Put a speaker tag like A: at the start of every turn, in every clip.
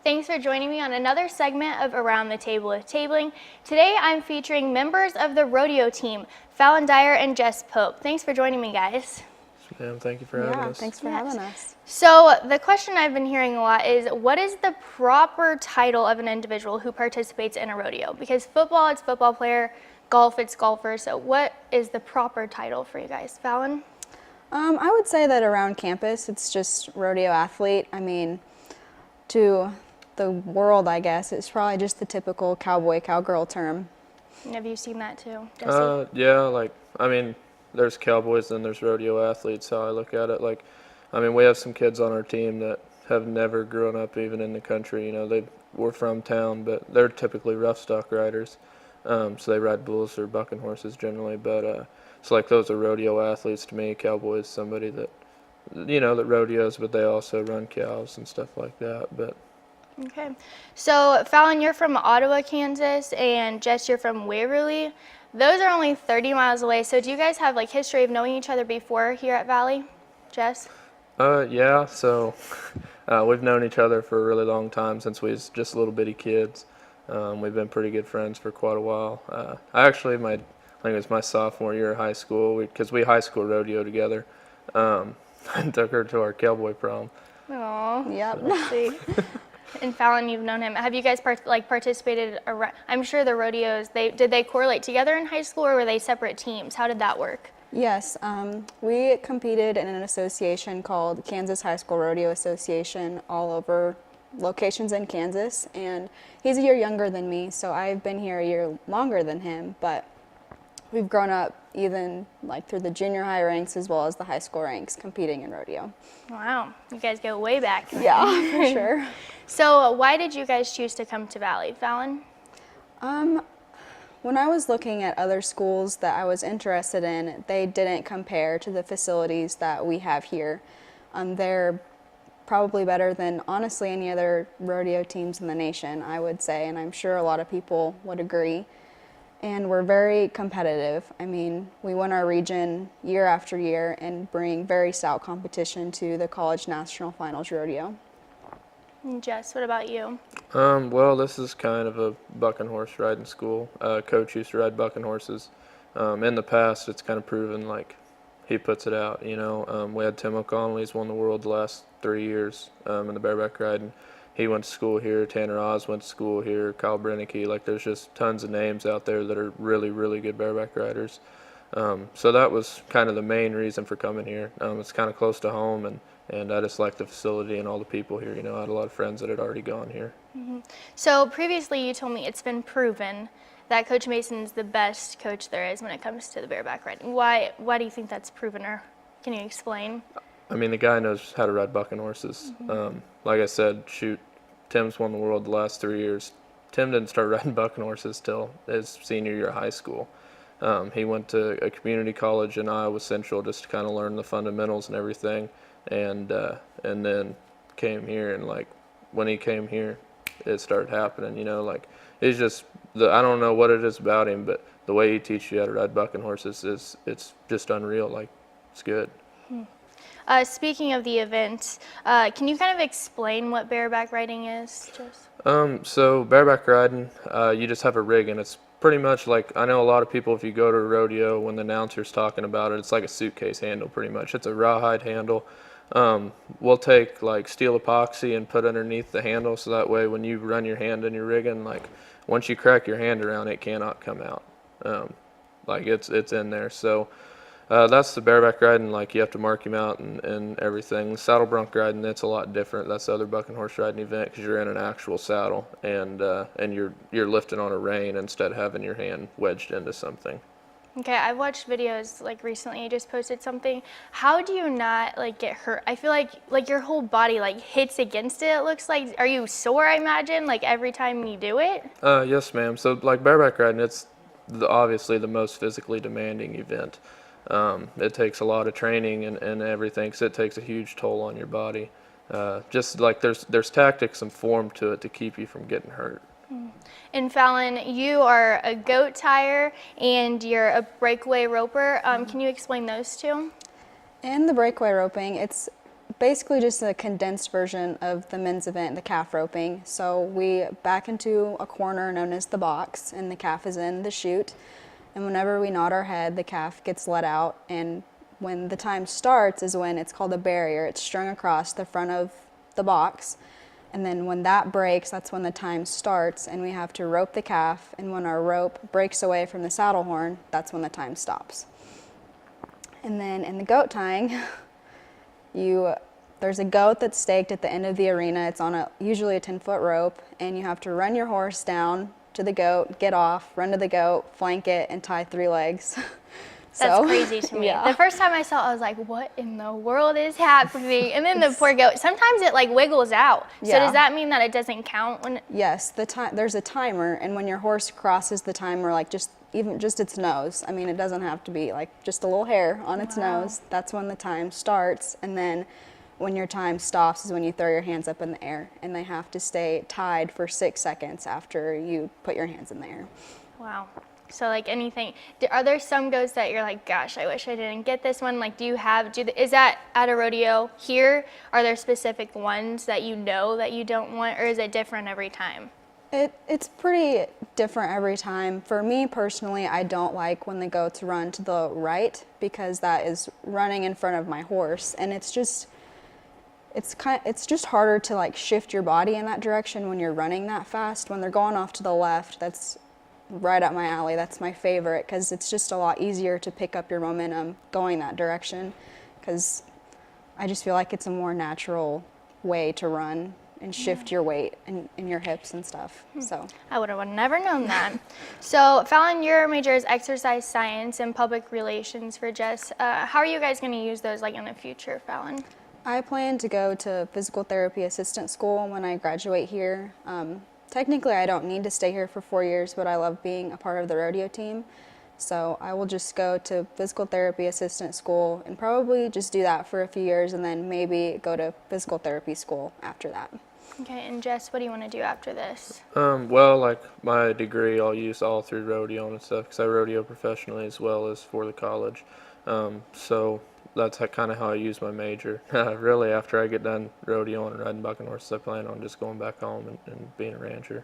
A: Thanks for joining me on another segment of Around the Table with Tabling. Today I'm featuring members of the rodeo team, Fallon Dyer and Jess Pope. Thanks for joining me, guys.
B: Ma'am, thank you for having us.
C: Thanks for having us.
A: So the question I've been hearing a lot is, what is the proper title of an individual who participates in a rodeo? Because football, it's football player, golf, it's golfer. So what is the proper title for you guys? Fallon?
C: I would say that around campus, it's just rodeo athlete. I mean, to the world, I guess, it's probably just the typical cowboy, cowgirl term.
A: Have you seen that too, Jesse?
B: Yeah, there's cowboys and there's rodeo athletes, how I look at it. We have some kids on our team that have never grown up even in the country. We're from town, but they're typically rough stock riders. So they ride bulls or bucking horses generally. But it's like those are rodeo athletes to me. Cowboy is somebody that, that rodeos, but they also run cows and stuff like that. But
A: Okay. So, Fallon, you're from Ottawa, Kansas, and Jess, you're from Waverly. Those are only 30 miles away. So, do you guys have history of knowing each other before here at Valley? Jess?
B: Yeah. So we've known each other for a really long time since we was just little bitty kids. We've been pretty good friends for quite a while. I think it was my sophomore year of high school, because we high school rodeo together. I took her to our cowboy prom.
A: Aww.
C: Yep.
A: Let's see. And Fallon, you've known him. Have you guys participated around? I'm sure the rodeos, did they correlate together in high school, or were they separate teams? How did that work?
C: Yes, we competed in an association called Kansas High School Rodeo Association, all over locations in Kansas, and he's a year younger than me, so I've been here a year longer than him, but we've grown up even through the junior high ranks as well as the high school ranks competing in rodeo.
A: Wow, you guys go way back.
C: Yeah, for sure.
A: So why did you guys choose to come to Valley, Fallon?
C: When I was looking at other schools that I was interested in, they didn't compare to the facilities that we have here. They're probably better than, honestly, any other rodeo teams in the nation, I would say, and I'm sure a lot of people would agree. And we're very competitive. I mean, we win our region year after year and bring very stout competition to the college national finals rodeo.
A: And Jess, what about you?
B: Well, this is kind of a bucking horse riding school. Coach used to ride bucking horses. In the past, it's kind of proven he puts it out. We had Tim O'Connell. He's won the world the last 3 years in the bareback riding. He went to school here. Tanner Oz went to school here. Kyle Brennicky. There's just tons of names out there that are really, really good bareback riders. So that was kind of the main reason for coming here. It's kind of close to home, and I just like the facility and all the people here. I had a lot of friends that had already gone here.
A: Mm-hmm. So previously you told me it's been proven that Coach Mason's the best coach there is when it comes to the bareback riding. Why do you think that's proven, or can you explain?
B: The guy knows how to ride bucking horses.
A: Mm-hmm.
B: Like I said, Tim's won the world the last 3 years. Tim didn't start riding bucking horses till his senior year of high school. He went to a community college in Iowa Central just to kind of learn the fundamentals and everything, and then came here, and when he came here, it started happening. He's just I don't know what it is about him, but the way he teaches you how to ride bucking horses it's just unreal. It's good.
A: Speaking of the event, can you kind of explain what bareback riding is, Jess?
B: So bareback riding, you just have a rig, and it's pretty much I know a lot of people, if you go to a rodeo, when the announcer's talking about it, it's like a suitcase handle pretty much. It's a rawhide handle. We'll take steel epoxy and put underneath the handle, so that way when you run your hand in your rigging, once you crack your hand around, it cannot come out. It's in there. So that's the bareback riding. You have to mark him out and everything. The saddle bronc riding, it's a lot different. That's the other bucking horse riding event, because you're in an actual saddle and you're lifting on a rein instead of having your hand wedged into something.
A: Okay, I've watched videos recently. You just posted something. How do you not get hurt? I feel like your whole body hits against it. It looks like. Are you sore? I imagine every time you do it.
B: Yes, ma'am. So bareback riding, it's obviously the most physically demanding event. It takes a lot of training and everything, so it takes a huge toll on your body. There's tactics and form to it to keep you from getting hurt.
A: And Fallon, you are a goat tire and you're a breakaway roper. Can you explain those two?
C: In the breakaway roping, it's basically just a condensed version of the men's event, the calf roping. So we back into a corner known as the box, and the calf is in the chute. And whenever we nod our head, the calf gets let out. And when the time starts is when it's called a barrier. It's strung across the front of the box. And then when that breaks, that's when the time starts, and we have to rope the calf. And when our rope breaks away from the saddle horn, that's when the time stops. And then in the goat tying, there's a goat that's staked at the end of the arena. It's on usually a 10-foot rope, and you have to run your horse down to the goat, get off, run to the goat, flank it, and tie 3 legs.
A: That's crazy to me.
C: Yeah.
A: The first time I saw it, I was like, what in the world is happening? And then the poor goat, sometimes it like wiggles out. So
C: Yeah.
A: does that mean that it doesn't count when?
C: Yes, there's a timer, and when your horse crosses the timer, like even just its nose, I mean, it doesn't have to be like just a little hair on its nose, that's when the time starts. And then when your time stops is when you throw your hands up in the air, and they have to stay tied for 6 seconds after you put your hands in the air.
A: Wow. So like anything, are there some goats that you're like, gosh, I wish I didn't get this one? Like, is that at a rodeo here? Are there specific ones that you know that you don't want, or is it different every time?
C: It's pretty different every time. For me personally, I don't like when the goats run to the right, because that is running in front of my horse, and it's just harder to like shift your body in that direction when you're running that fast. When they're going off to the left, that's right up my alley. That's my favorite, because it's just a lot easier to pick up your momentum going that direction, because I just feel like it's a more natural way to run and shift your weight and your hips and stuff. So
A: I would have never known that. So Fallon, your major is exercise science and public relations for Jess. How are you guys going to use those like in the future, Fallon?
C: I plan to go to physical therapy assistant school when I graduate here. Technically, I don't need to stay here for 4 years, but I love being a part of the rodeo team. So I will just go to physical therapy assistant school and probably just do that for a few years, and then maybe go to physical therapy school after that.
A: Okay, and Jess, what do you want to do after this?
B: Well, like my degree, I'll use all through rodeo and stuff, because I rodeo professionally as well as for the college. So that's kind of how I use my major. Really, after I get done rodeoing and riding bucking horses, I plan on just going back home and being a rancher.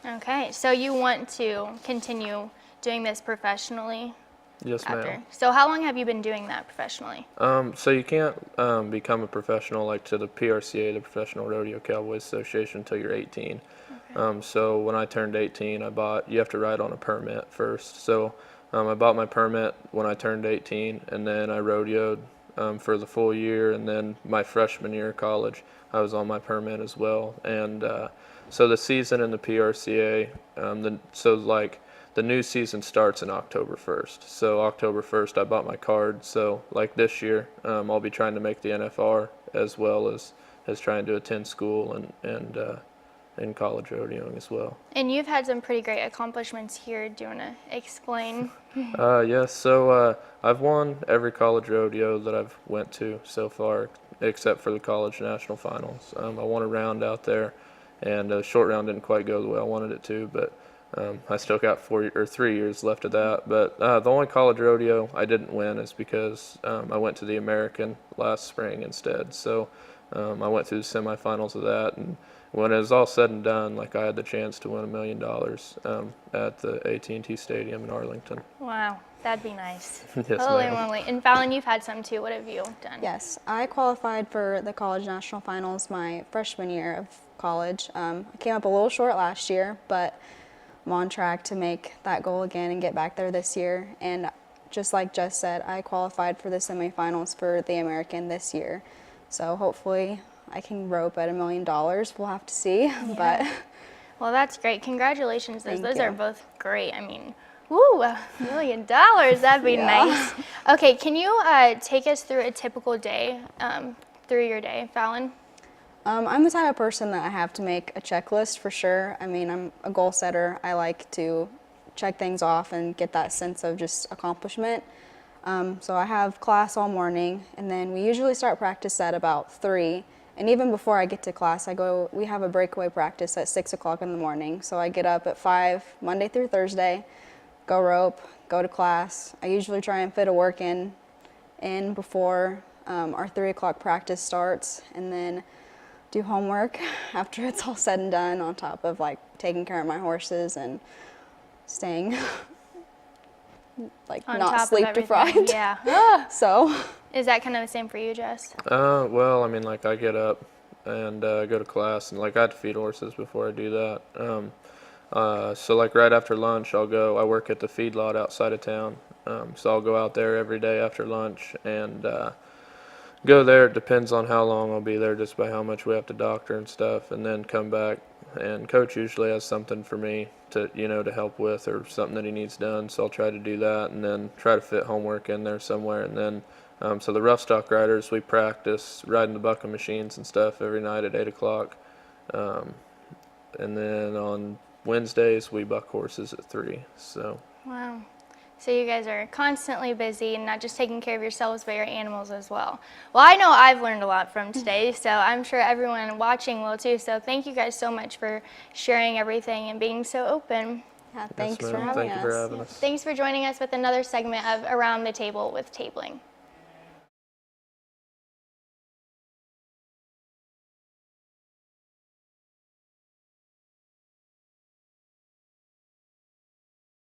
A: Okay, so you want to continue doing this professionally?
B: Yes, ma'am.
A: So how long have you been doing that professionally?
B: So you can't become a professional like to the PRCA, the Professional Rodeo Cowboy Association, until you're 18. Okay. So when I turned 18, you have to ride on a permit first. So I bought my permit when I turned 18, and then I rodeoed for the full year, and then my freshman year of college, I was on my permit as well. And so the season in the PRCA, the new season starts in October 1st. So October 1st, I bought my card. So like this year, I'll be trying to make the NFR as well as trying to attend school and college rodeoing as well.
A: And you've had some pretty great accomplishments here. Do you want to explain?
B: Yes. So I've won every college rodeo that I've went to so far, except for the college national finals. I won a round out there, and the short round didn't quite go the way I wanted it to, but I still got 3 years left of that. But the only college rodeo I didn't win is because I went to the American last spring instead. So I went through the semifinals of that, and when it was all said and done, like I had the chance to win $1 million at the AT&T Stadium in Arlington.
A: Wow, that'd be nice.
B: Yes,
A: Holy
B: ma'am.
A: moly. And Fallon, you've had some too. What have you done?
C: Yes, I qualified for the college national finals my freshman year of college. I came up a little short last year, but I'm on track to make that goal again and get back there this year. And just like Jess said, I qualified for the semifinals for the American this year. So hopefully I can rope at $1 million. We'll have to see. Yeah. But
A: well, that's great. Congratulations.
C: Thank
A: Those
C: you.
A: are both great. I mean, woo, $1 million. That'd be nice. Okay, can you take us through a typical day, through your day, Fallon?
C: I'm the type of person that I have to make a checklist for sure. I mean, I'm a goal setter. I like to check things off and get that sense of just accomplishment. So I have class all morning, and then we usually start practice at about 3. And even before I get to class, we have a breakaway practice at 6 o'clock in the morning. So I get up at 5, Monday through Thursday, go rope, go to class. I usually try and fit a work in before our 3 o'clock practice starts, and then do homework after it's all said and done, on top of like taking care of my horses and staying like
A: On
C: not
A: top of
C: sleep
A: everything.
C: deprived.
A: Yeah.
C: So
A: Is that kind of the same for you, Jess?
B: Well, I mean, like I get up and go to class, and like I have to feed horses before I do that. So like right after lunch, I work at the feedlot outside of town. So I'll go out there every day after lunch and go there. It depends on how long I'll be there, just by how much we have to doctor and stuff, and then come back. And coach usually has something for me to, to help with, or something that he needs done. So I'll try to do that, and then try to fit homework in there somewhere. And then, so the rough stock riders, we practice riding the bucking machines and stuff every night at 8 o'clock. And then on Wednesdays, we buck horses at 3. So.
A: Wow. So you guys are constantly busy and not just taking care of yourselves, but your animals as well. Well, I know I've learned a lot from today, so I'm sure everyone watching will too. So thank you guys so much for sharing everything and being so open.
C: yeah, thanks
B: Yes,
C: for
B: ma'am.
C: having
B: Thank
C: us.
B: you for having us.
A: Thanks for joining us with another segment of Around the Table with Tabling.